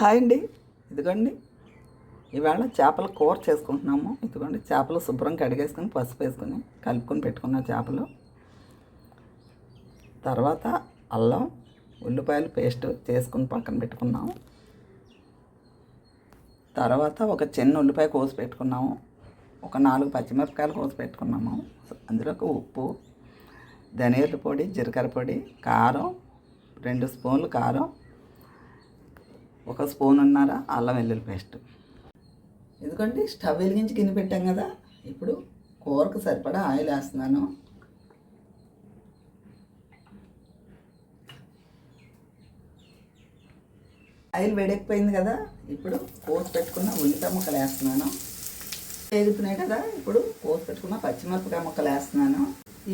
Hi అండి. ఇదిగోండి, ఇవాళ చేపల కూర చేసుకుంటున్నాము. ఇదిగోండి, చేపలు శుభ్రం కడిగేసుకొని పసుపు వేసుకొని కలుపుకొని పెట్టుకున్న చేపలు. తర్వాత అల్లం ఉల్లిపాయలు పేస్ట్ చేసుకుని పక్కన పెట్టుకున్నాము. తర్వాత ఒక చిన్న ఉల్లిపాయ కోసి పెట్టుకున్నాము. ఒక 4 పచ్చిమిరపకాయలు కోసి పెట్టుకున్నాము. అందులోకి ఉప్పు, ధనియాల పొడి, జీలకర్ర పొడి, కారం, 2 స్పూన్లు కారం, 1 స్పూన్నర అల్లం వెల్లుల్లి పేస్ట్. ఎందుకంటే స్టవ్ వెలిగించి గిన్నె పెట్టాం కదా. ఇప్పుడు కూరకు సరిపడా ఆయిల్ వేస్తున్నాను. ఆయిల్ వేడెక్కిపోయింది కదా. ఇప్పుడు కోసి పెట్టుకున్న ఉల్లిపాయ ముక్కలు వేస్తున్నాను. వేగుతున్నాయి కదా. ఇప్పుడు కోసి పెట్టుకున్న పచ్చిమిరపకాయ ముక్కలు వేస్తున్నాను.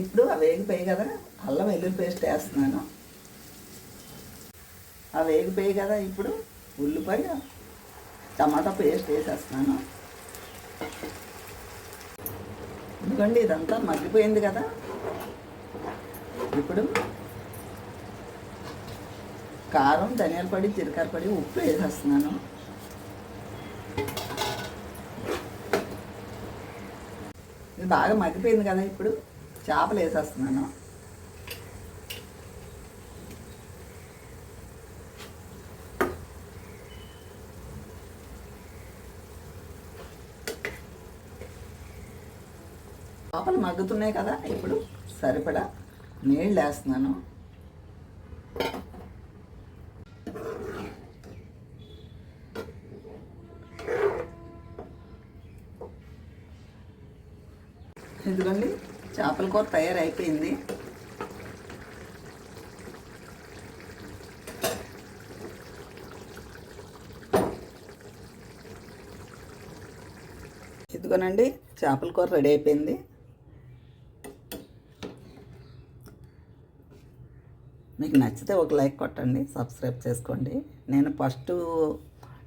ఇప్పుడు అవి వేగిపోయి కదా, అల్లం వెల్లుల్లి పేస్ట్ వేస్తున్నాను. అవి వేగిపోయి కదా. ఇప్పుడు ఉల్లిపాయ టమాటా పేస్ట్ వేసేస్తున్నాను. ఎందుకండి ఇదంతా మగ్గిపోయింది కదా. ఇప్పుడు కారం, ధనియాల పొడి, జీలకర్ర పొడి, ఉప్పు వేసేస్తున్నాను. ఇది బాగా మగ్గిపోయింది కదా. ఇప్పుడు చేపలు వేసేస్తున్నాను. చేపలు మగ్గుతున్నాయి కదా. ఇప్పుడు సరిపడా నీళ్ళు వేస్తున్నాను. ఇదిగోండి, చేపల కూర తయారైపోయింది. ఇదిగోనండి, చేపల కూర రెడీ అయిపోయింది. మీకు నచ్చితే ఒక లైక్ కొట్టండి, సబ్స్క్రైబ్ చేసుకోండి. నేను ఫస్ట్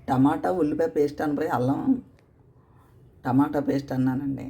టమాటా ఉల్లిపాయ పేస్ట్ అనిపోయి అల్లం టమాటా పేస్ట్ అన్నానండి.